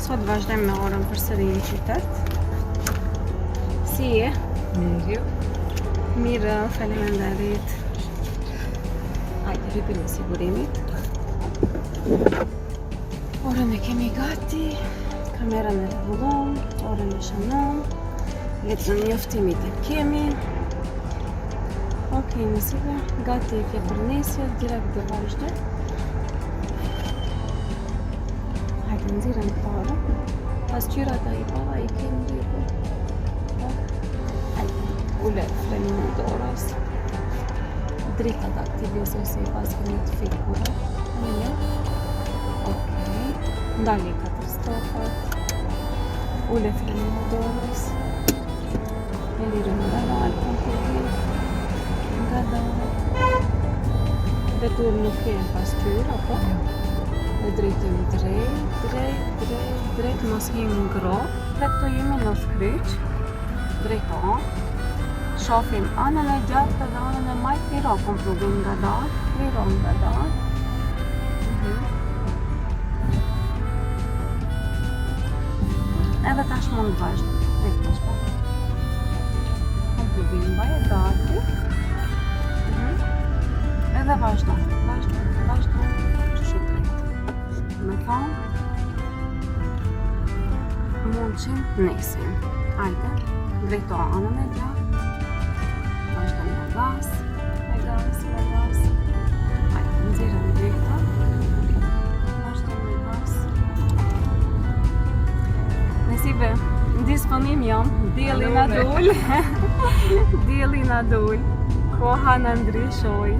Sot vazhdojmë me orën përsëri në qytet. Si je? Mirë. Mirë, faleminderit. Hajde, hypim në sigurimit. Orën e kemi gati, kamerën e rregullon, orën e shënon, letrën njoftimit e kemi. Ok, nësive, gati e ke për nesje, direkt dhe vazhde. Hajde, nëzirën para. Pasqyrat i para i kemi rritur. Hajde, ule frenin e dorës. Drita të aktivizoj se i pas kemi të fikura. Një. Ok. Ndali 4 stofat. Ule frenin e dorës. E lirën nga dalë kompletin. Nga dalë. Vetur nuk e pasqyr, apo? E drejtëm drejt, mos him ngro. Dhe këto jemi në skryq. Drejton. Shofim anën e gjatë dhe anën e majtë, liro komplugin nga dalë, liro nga dalë. Edhe tash mund vazhdo. Komplugin baje gati. Edhe vazhdo. Që drejt. Me thonë, mund që nesim. Ajde, drejto anën e gjatë. Vazhdo me gas. Ajde, nëzirën drejta. Vazhdo me gas. Nesive, në disponim jam, dielli na dul. Dielli na dul. Koha në ndryshoj.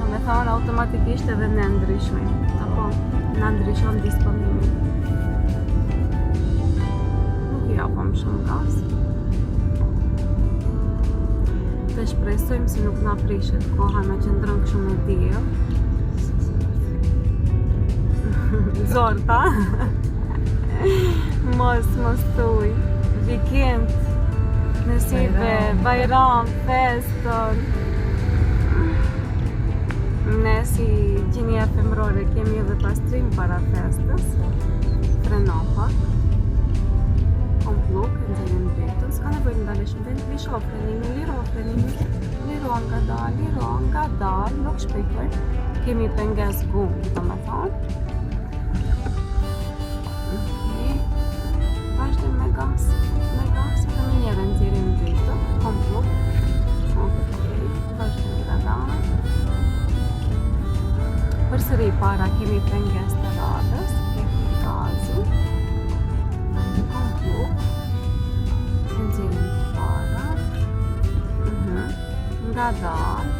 Me thonë automatikisht edhe ne ndryshojmë. Apo, na ndryshon disponimin. Nuk i japëm shumë gas. Të shpresojmë si nuk na prishet koha na qëndron kështu me diell. Zorta. Mos thuj. Vikend, nësive, bajram, feston. Ne si gjinia femrore kemi edhe pastrim para festës. Frenon pak. Kompluk, nxjerrim drejtën. S'ka nevojë ndalesh vend, lisho frenimin, liro nga dalë, nuk shpejtoj. Kemi pengesë gumë, domethënë. Vazhdim me gas, edhe më njëherë nxjerrim drejtën. Kompluk. Vazhdim nga dalë. Përsëri para kemi pengesë të radhës, kemi gazin. Kompluk. Nxjerrim para. Nga dalë.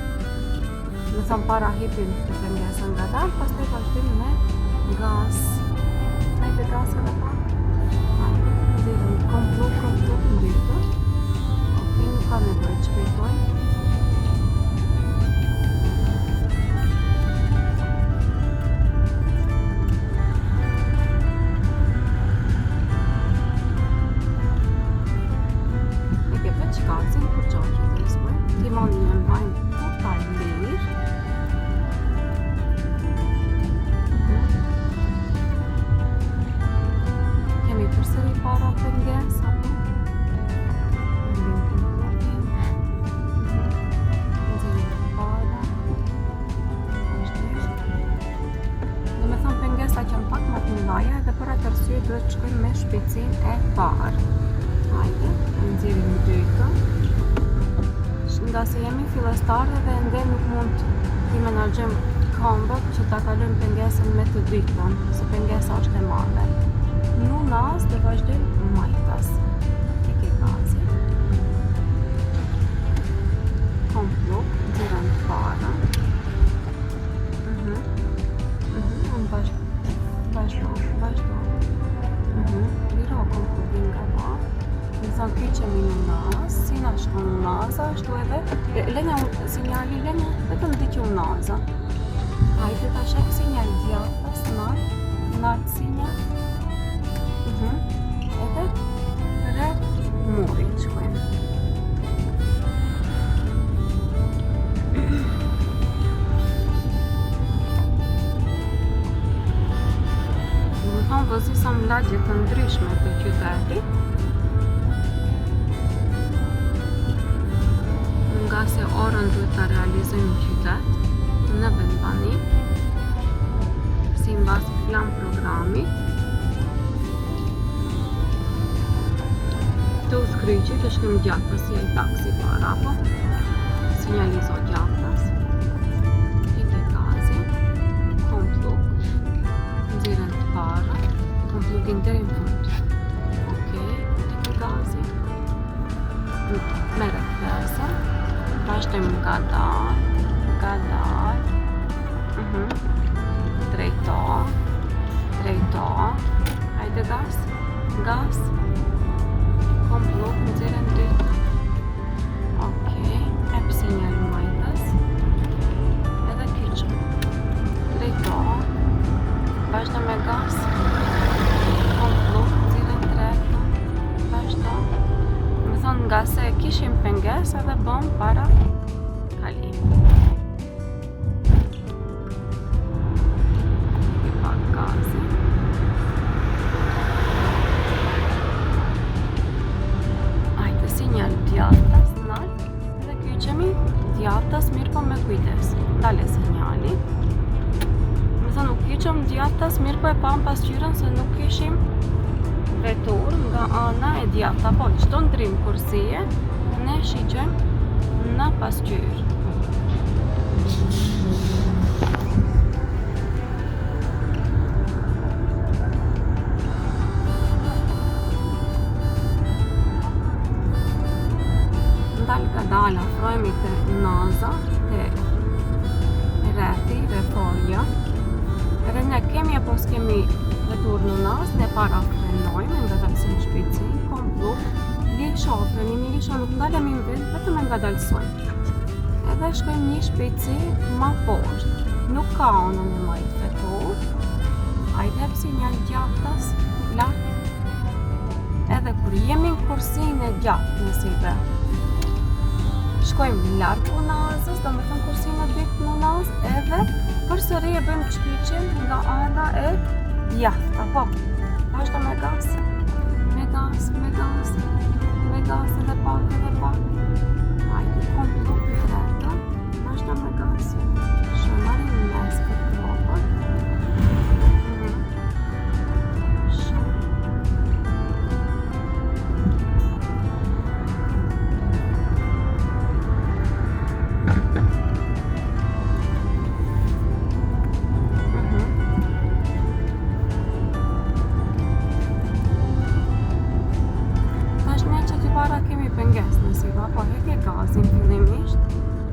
Me thëmë para hipim të pengesën nga dalë, pastaj vazhdim me gas. Hajde gas edhe pak. Hajde, nxjerrim kompluk ndryshë. Ok, nuk ka nevojë të shpejtojmë. Timonin e mbajmë total lirë. Kemi përsëri para pengesë, apo? Nxjerrim para. Do me thonë pengesa që në pak më të mëdhaja edhe për atë arsye duhet të shkojmë me shpejtësinë e parë. Hajde, nxjerrim drejtën. Nga se jemi fillestarë dhe ende nuk mund t'i menaxhojmë këmbët që ta kalojmë pengesën me të dytën, se pengesa është e madhe. Nu nas dhe vazhdojmë majtas. E ke gazi. Kompluk, nxjerrim para. Vazhdo. Liro komplukin nga ba. Në thonë kyqemi në nas, si na shkon naza, ashtu edhe lenja sinjali, vetëm diqu naza. Hajde ta shek sinjal djata, snart sinjal. Edhe rreth murit shkojmë. lagje të ndryshme të qytetit, nga se orën duhet ta realizojmë në qytet, në vendbani, si mbas plan programit. Të uskryqit të shkëm gjatës si e taksi para, po sinjalizo gjatës, ike gazi, kompluk, nxirën të para, komplukin deri në fund. Okej, ike gazi, merret thersa, vazhdojmë nga dal, drejto, hajde gas, kompluk, nxirën dytë. Okej, hep sinjal majtës, edhe kyçëm, drejto, vazhdo me gas, kompluk, nxirën tretë, vazhdo. Më thonë nga se kishim pengesë edhe bëm para kalim. I pak gazi. Ajde sinjal djathtas nalt, edhe kyçemi djathtas mirë po me kujdes. Dale sinjali. Më thonë nuk kyçëm djathtas mirë po e pam pasqyrën se nuk kishim vetur nga ana e djathta, po çdo ndrim kursie ne shiqojmë në pasqyrë. Dal afrohemi te naza, te rrethi, rrethoja. Edhe ne kemi apo s'kemi vetur në nazë, ne para frenojmë nga dalësim shpejtësi, kompluk, freni lisho nuk ndalemi në vend, vetëm e nga dalësojmë. Edhe shkojmë një shpejtësi ma poshtë, nuk ka onën e majtë vetur. Hajde hep sinjal djathtas, lartë. Edhe kur jemi në kursinë e gjatë nësive, shkojmë lartë punazës, do me thënë kursinë e dytë punazë, edhe përsëri e bëjmë shkyqjen nga ana e djathta, po. Vazhdo me gas, edhe pak. Hajde, kompluk i drejta, vazhdo me gas. Shëmarim në mes këtë tropër. Para kemi pengesë nësiva, po heke gazin fillimisht,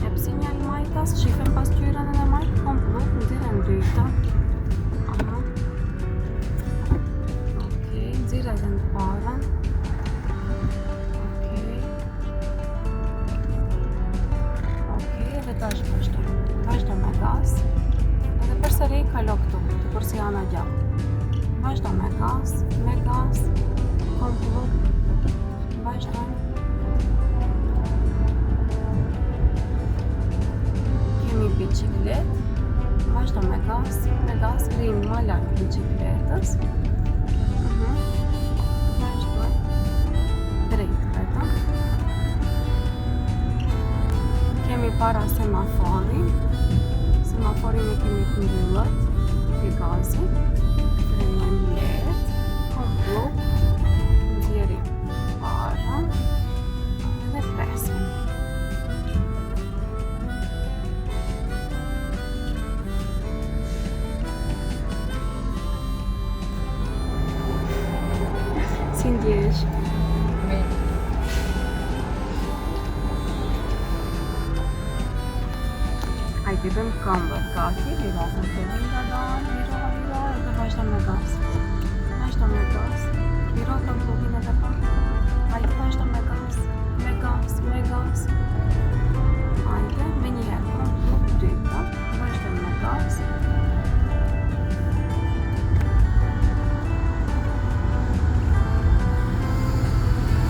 jep sinjal majtas, shifem pasqyrën e majtë, kompluk, nxirën dyta. Okej, nxirë edhe në parën. Okej, edhe tash vazhdo me gas, edhe përsëri kalo këtu, të kursi ana gjatë. Vazhdo me gas, kompluk, vazhdojmë. Kemi biciklet, vazhdo me gas, rrim ma lartë bicikletës. Vazhdojmë drejt vetëm. Kemi para semaforin e kemi të mbyllët, ke gazi, frenojmë lehtë, kompluk, nxjerrim parën dhe presim. Si ndjesh? Hajde bëjmë këmbët gati, lirohen të nga dalë, liro, dhe vazhdo me gas. Liro këmbëllin edhe pak. Hajde vazhdo me gas. Hajde, me njëherë, këmbëllin dyta, vazhdo me gas.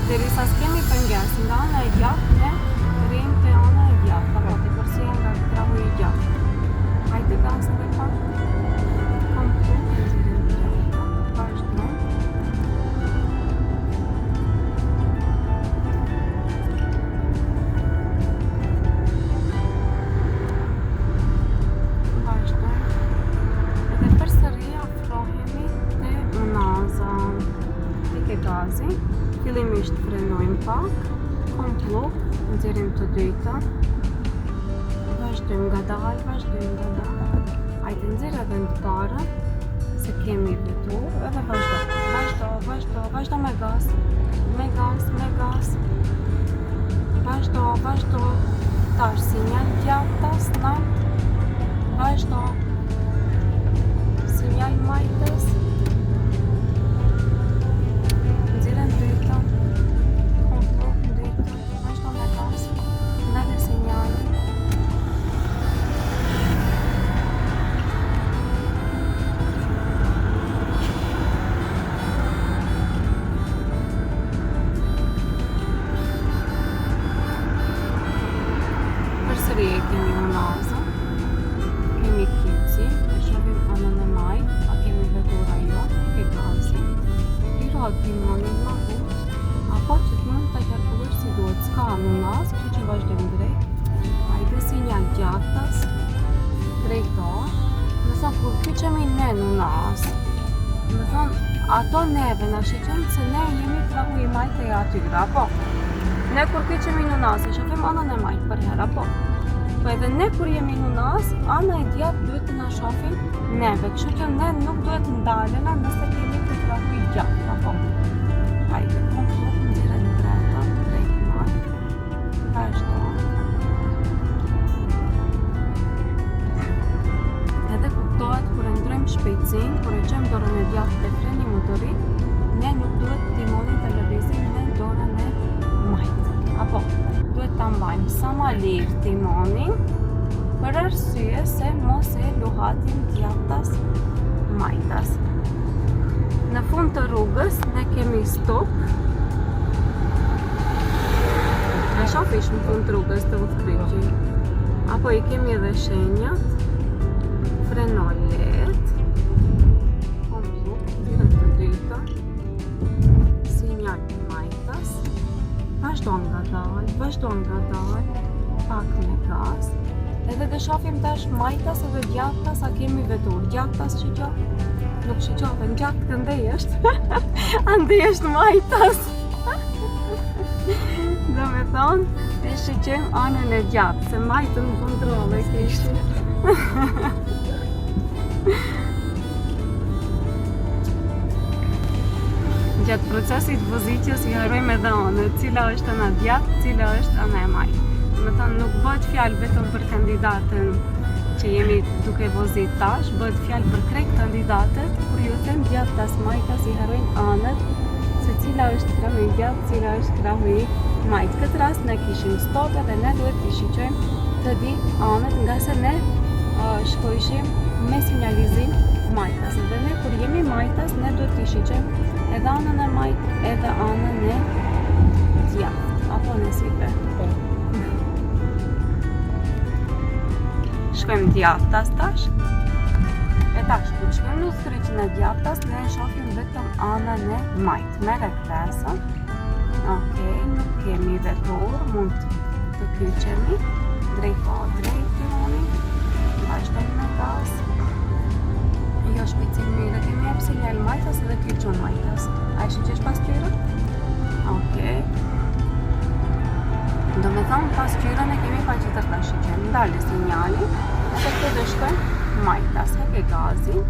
Derisa s'kemi pengesë nga ana e gjatë, ne rrim te ana e gjatë, apo të përsi nga trahu i gjatë. Hajde gas edhe pak. Kompluk, nxjerrim drejta, vazhdo. gazi, fillimisht frenojmë pak, komplet, nxjerrim të dytën, vazhdojmë ngadalë, hajde nxjerr edhe në të parën, se kemi vetur, edhe vazhdo me gaz, vazhdo, tash sinjal djathtas, nalt, vazhdo, sinjal majtës, nxjerrën dytën, komplet dytën, vazhdo me gaz, ndale sinjalin. Përsëri e kemi unazën, kemi kici, e shohim anën e majt, a kemi vetura jo, ke gazi, i rad timonin ma hut, apo që të mund të qarkullosh si duhet, s'ka në unazë, kështu që vazhdojmë drejt, hajde sinjal djathtas, drejto, më thonë kur kyqemi ne në unazë, më thonë ato neve na shiqen se ne jemi krahu i majt e atyra, apo? Ne kur kyqemi në unazë, e shohim anën e majt për herë, apo? Po edhe ne kur jemi në unazë, ana e djathtë duhet të na shohin neve, kështu që ne nuk duhet ndalena nëse kemi të krahu i gjatë, apo? Hajde, komplet nxjerrën drejta, drejt majt, vazhdo. Edhe kuptohet kur e ndrojmë shpejtësinë, kur e çojmë dorën e djathtë te freni motorit, ne nuk duhet timonin të lëvizim me dorën e majt, apo? Duhet ta mbajmë sa ma lirë timonin për arsye se mos e luhatim djathtas majtas. Në fund të rrugës ne kemi stop. E shofish në fund të rrugës të udhkryqi. Apo i kemi edhe shenjat. Freno lehtë. Komplet, dirën të dytën. Sinjal majtas. Vazhdo ngadalë, pak me gaz, edhe dhe shofim tash majtas edhe djathtas a kemi vetur, djathtas shiqo, nuk shiqohen gjatë këndej është, andej është majtas, do me thonë, e shiqem anën e gjatë, se majtën në kontrole kishtë. Gjatë procesit vozitjes i harrojmë edhe anët, cila është ana djathtë, cila është ana e majtë. Do të thonë nuk bëhet fjalë vetëm për kandidatën që jemi duke vozit tash, bëhet fjalë për krejt kandidatët, kur ju them djathtas majtas i harrojnë anët, se cila është krahu i gjatë, cila është krahu i majtë. Këtë rast ne kishim stop dhe ne duhet t'i shiqojmë të di anët, nga se ne shkojshim me sinjalizim majtas. Dhe ne kur jemi majtas, ne duhet t'i shiqojmë edhe anën e majt, edhe anën e djathtë, apo në sipe. Shkojmë djathtas tash. E tash, kur shkojmë në udhkryqin e djathtas, ne e shohim vetëm anën e majt. Me rektesën. Okej, nuk kemi vetur, mund të kyqemi. Drejto, drejt timonin. Vazhdojmë me gaz. Jo shpejtësi mirë, kemi jep sinjal majtas edhe kyqon majtas. A e shiqesh pasqyrën? Okej. Do me thonë pasqyrën e kemi pa që tërta shiqen. Ndale sinjali, edhe këtë dhe shkojmë majtas, heke gazin.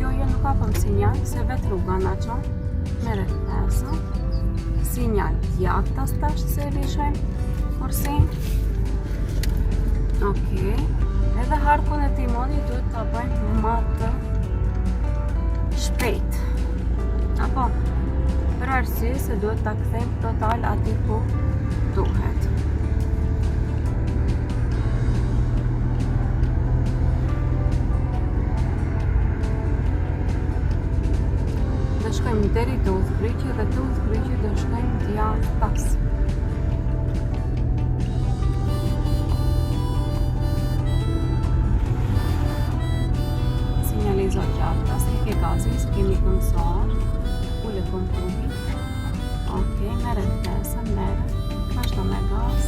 Jo, nuk kapëm sinjal, se vetë rruga na qon. Me rektesën. Sinjal djathtas tash se lishojmë forsin. Okej. Edhe harkun e timonit duhet ta bëjmë më të shpejt. Apo, për arsye se duhet ta kthejmë total aty ku duhet. Dhe shkojmë deri te udhkryqi dhe te udhkryqi do shkojmë djathtas. Sinjalizo djathtas, heke gazin, se kemi këndësor, ule kompluhin. Okej, mere rektesën, vazhdo me gaz.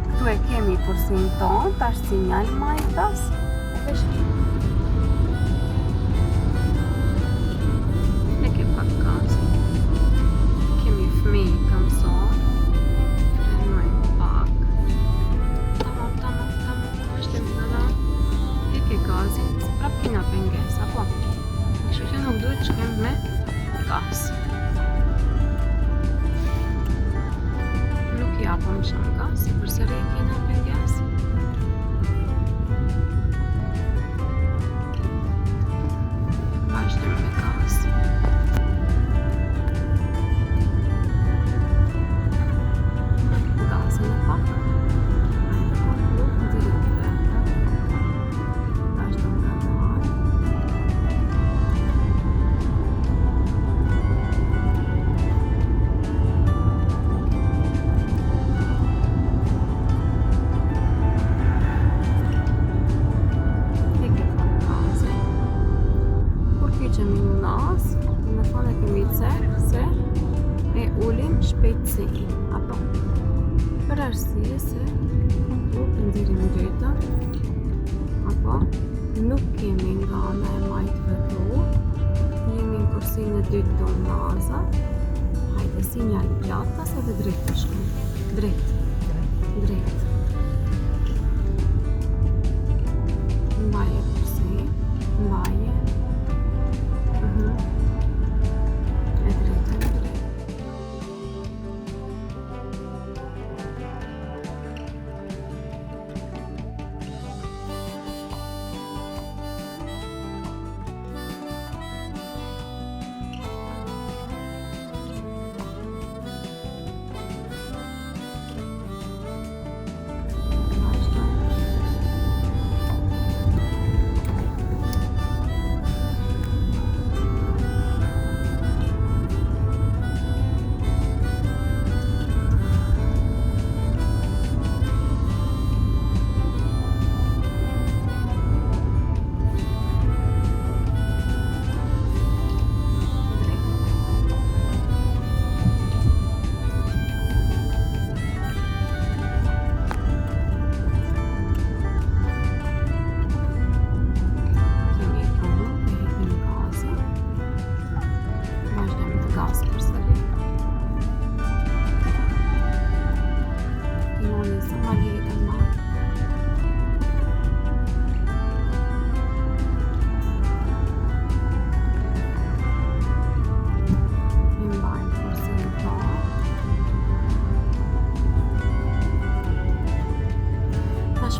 Këtu e kemi kursin ton, tash sinjal majtas, edhe shkim. arsye se kompluk në nxirin dytë, apo nuk kemi nga ana e majtëve këtu, jemi në kursinë e dytë të unazat. Hajde, sinjal gjatas edhe drejt të shkojmë. Drejt. Mbaje kursi, mbaje. E drejtë.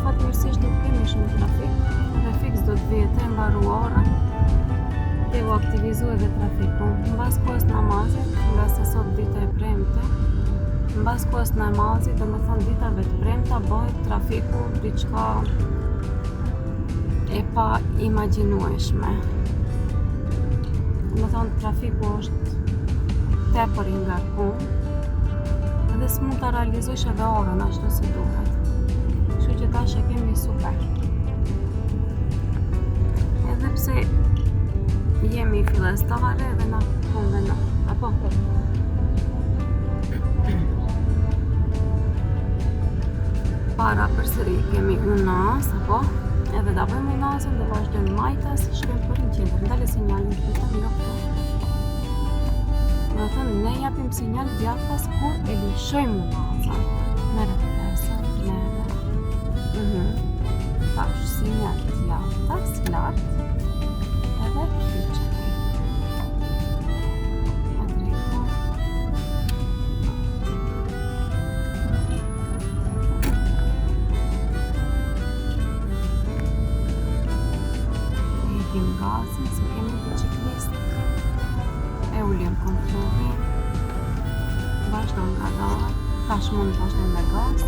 Fatmirësisht nuk kemi shumë trafik, dhe fiks do të vijete e mbaruara dhe u aktivizu edhe trafiku. Mbas kohës namazit, nga se sot dita e premte, mbas kohës namazit, do me thënë ditave të premta, bëhet trafiku diçka e pa imagjinueshme. Do me thënë trafiku është tepër i ngarkuar dhe s'mund ta realizosh edhe orën ashtu si duhet. Kështu që tash e kemi super. Edhe pse jemi fillestare dhe na konvenon, apo? Para përsëri kemi unas, apo? Edhe da bëjmë unasën dhe vazhdojmë majtas, shkojmë për në qendër. Ndale sinjalin këtu, jo këtu. Do thënë, ne japim sinjal djathtas kur e lëshojmë unasën. Merret pesa, merret. Tash sinjal djathtas, lart. Edhe kyçemi. E drejta. Hekim gazin, se kemi biciklist. E ulim kontrolin, vazhdojmë nga dalë, tash mund vazhdojmë me gaz,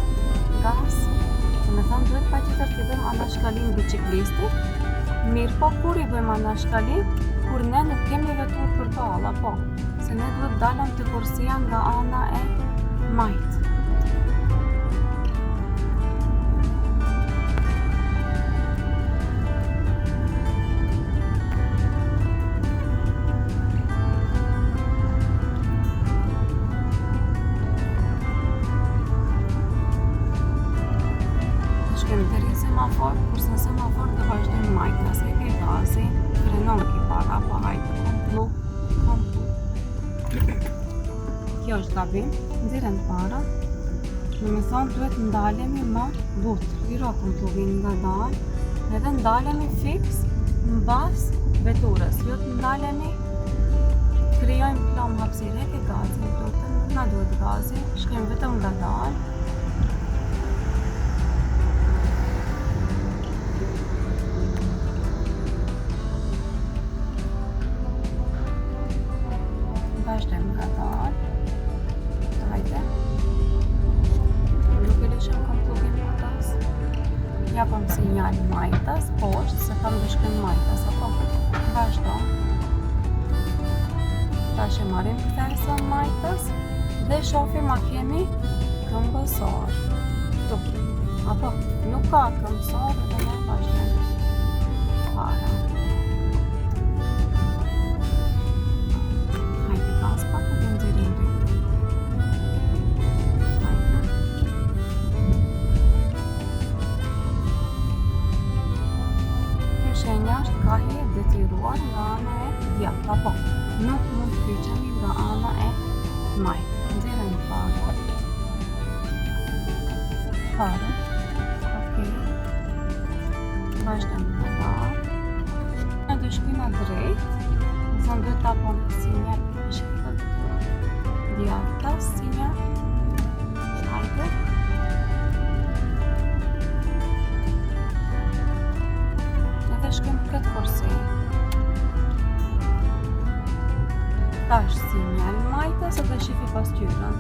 dhe me thëmë duhet pa qëtër të bëjmë anashkalin biciklistit, mirë po kur i bëjmë anashkalin, kur ne nuk kemi vetur për dalë, apo, se ne duhet dalëm të kursia nga ana e majtë. Semafor, kurse në semafor të vazhdojmë majta, se ke gazi, frenon ki para, pa hajtë, komplu. Kjo është gabim, nxiren para, në me thonë duhet ndalemi ma butër, liro kompluvin nga dalë, edhe ndalemi fix në bas veturës, jo të ndalemi, krijojmë plom hapësire, ke gazi, na duhet gazi, shkojmë vetëm nga dalë, vazhdojmë nga dalë, hajde, nuk e lëshëm komplugin për tas, japëm sinjal majtas, poshtë, se kam dhe shkojmë majtas, apo, vazhdo, tash e marim këtesën majtas, dhe shofim a kemi këmbësor, tu, apo, nuk ka këmbësor, dhe ne vazhdojmë para. kaluar nga ana e djathtë, apo nuk mund të kyçemi nga ana e majtë. Nxjerrim farën. Okej. Vazhdojmë të parë. Në të shkojmë drejt, nëse do të tapon sinjal shkëtë djathtë, sinjal. Hajde. Edhe shkojmë këtë kursi. Tash sinjal majtës edhe shifi pasqyrën.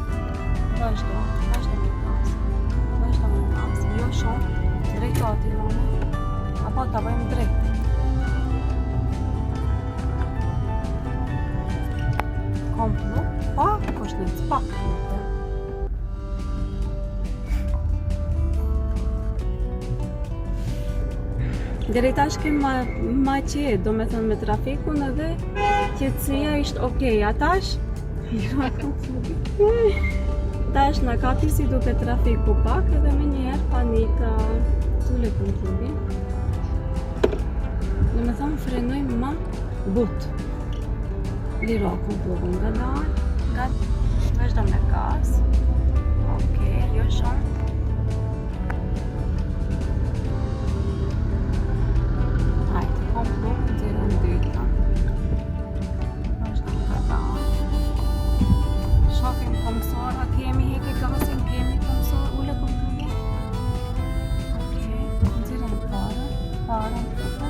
Vazhdo me pas. Jo shumë, drejt ati mami. Apo ta bëjmë drejt. Komplu, pak koshnic, pak nëte. Deri tash kemi ma qetë, do me thënë me trafikun edhe qetësia ishte okej, a tash? Tash në kapi si duke trafiku pak edhe me njerë panika. Tule konklubin. Do me thëmë frenojmë ma but. Liro konklubin nga dalë, vazhdo me gas. Okej, jo shumë. Hajde, konklubin, zirën dyta. Vazhdo nga dalë. Shofim komësora, kemi heke gasin, kemi komësor, ule konklubin. Okej, zirën parën të të.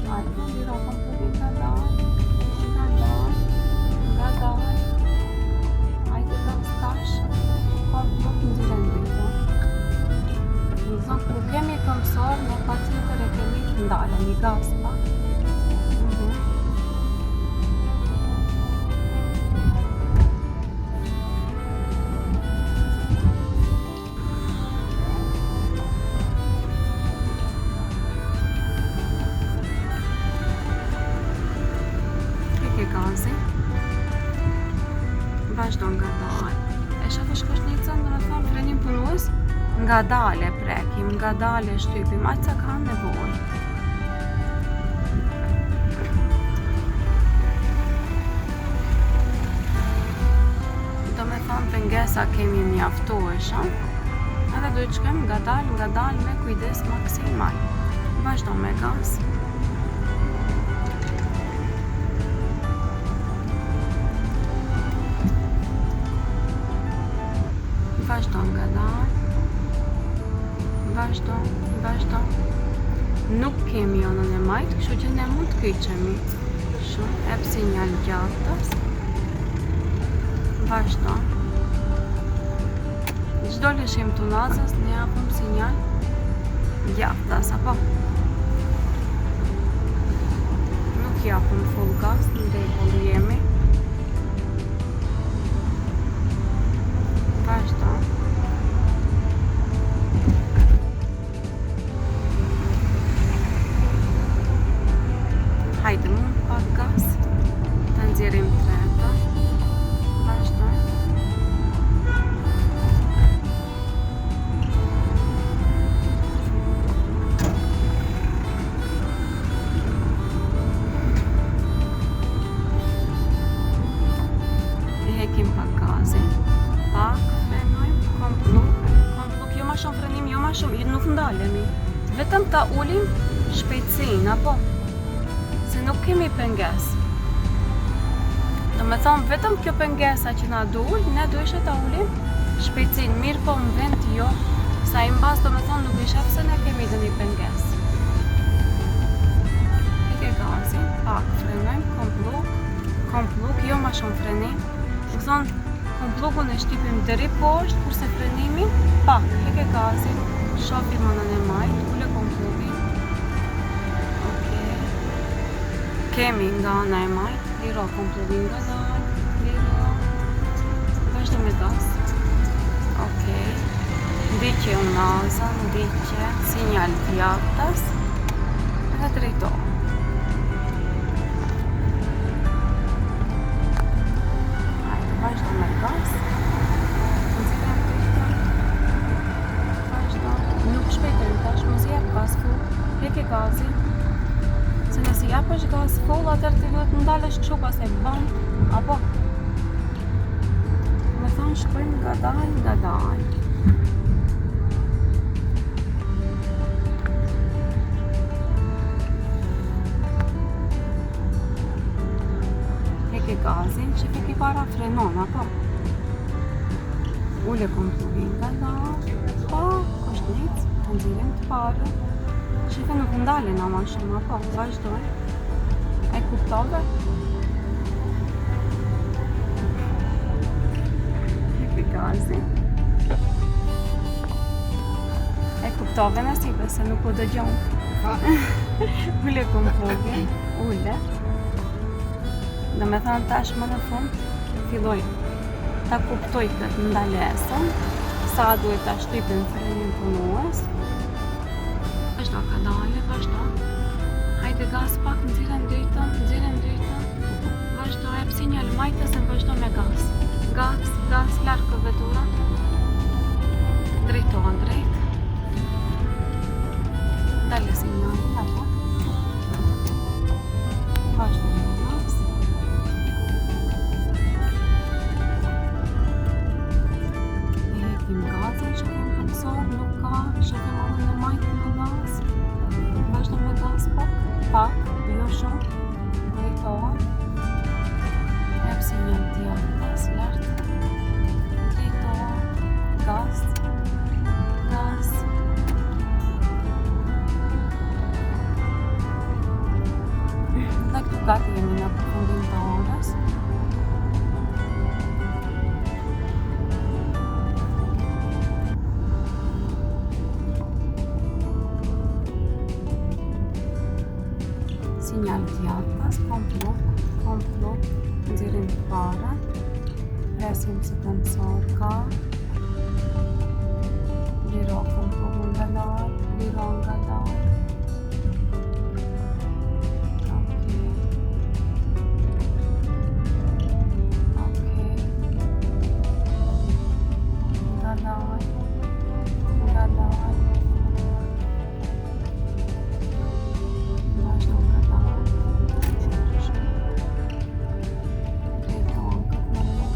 Hajde, liro konklubin nga dalë. Hajde gas tash. Komplot në zirën dyta. Nëzën, kur kemi komësor, në pa tjetër e kemi të ndalë, një gas pa. Vazhdo nga dalë. E shafë shkoshnicën, dhe me thonë frenim punues, nga dalë e prekim, nga dalë e shtypim, aqë sa ka nevoj. Do me thonë pengesa kemi mjaftueshëm, edhe do të shkojmë nga dalë me kujdes maksimal. Vazhdo me gas. Vazhdo nga dalë. Vazhdo. Nuk kemi onën e majtë, kështu që ne mund të kyçemi. Shumë, ep sinjal gjatës. Vazhdo. Çdo lëshim të nazës, ne japëm sinjal gjatës, apo? Nuk japëm full gas, në rregull jemi. Vazhdo. Hajde mund pak gas. Të nxjerrim treta. Vazhdo. E hekim pak gazin. Pak. Kompluk, jo ma shumë frenim, jo ma shumë, nuk ndalemi. Vetëm ta ulim shpejtësin, apo? Se nuk kemi penges. Do me thonë, vetëm kjo pengesa që na duhet, ne duhet ta ulim shpejtësin. Mirë po në vend jo, sa i mbas do me thonë nuk i shef se ne kemi dhe një penges. Heke gazin, pak frenojmë, kompluk, jo ma shumë frenim. Do thonë, komplukun e shtypim deri poshtë, kurse frenimin pak, heke gazin, shofim onën e majtë, ule komplukin. Okej. Kemi nga ana e majtë, liro komplukin nga dalë, liro. Vazhdo me gas. Okej. Ndiqe unazën, ndiqe sinjal djathtas, edhe drejto. Vazhdo me gas. Vazhdo. Nuk shpejtojmë tash, mos jep gas full. Heke gazin. Se nëse japësh gaz full, atëherë ti duhet ndalesh kështu pas e bën, apo me thonë shkojmë ngadalë. Heke gazin që fiki para frenon, apo? Ule kontrollin ngadalë, pa, kështnic, të nxirim të parë. Shife nuk ndalin ama shumë, apo? Vazhdoj. E kuptove? Gazin. E kuptove nësibe se nuk u dëgjon. Ule kontrollin, ule. Do me thënë tash më në fund, filloj ta kuptoj këtë ndalesën, sa duhet ta shtypim frenin punues. Vazhdo kanale, vazhdo. Hajde gaz pak, nxirem drejtën. Vazhdo, jep sinjal majtës e vazhdo me gaz. Gaz, larkë vetura. Drejtohen drejt. Dale sinjalin, apo? Vazhdo me gaz. E hekim gazin që kemë këmësor, nuk ka, që kemë alën e majtë në gaz. Vazhdo me gaz pak, jo shumë. Drejtohen. Jep sinjal tjatës, lartë. Gaz. Dhe këtu gati jemi në përfundim të orës. Sinjal tjatës, komplot, nxirim të para. Presim si tensor ka. Liro kontrollin ngadalë. Okej. Ngadalë. Vazhdo ngadalë. Drejtohen këtë mënyrë.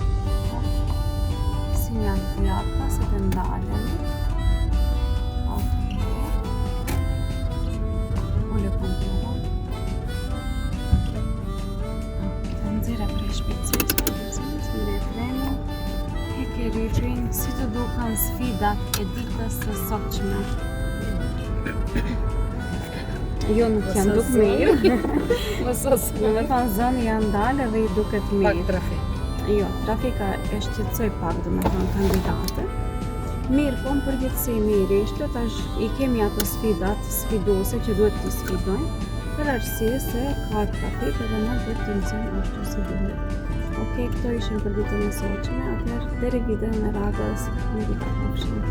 Sinjal tjata se të ndalemi. Si të duken sfidat e ditës së sotshme? Jo, nuk janë duk mirë. Me thonë zëni janë dalë dhe i duket mirë. Pak trafik. Jo, trafika e shqetësoj pak, do me thonë kandidate. Mirë, po në përgjithësi mirë ishte, tash i kemi ato sfiduese që duhet të sfidojnë, për arsye se ka trafik edhe ne duhet të mësojmë ashtu si duhet. Okej, këto ishin për ditën e sotshme, atëherë deri videon e radhës, mirë të pafshim.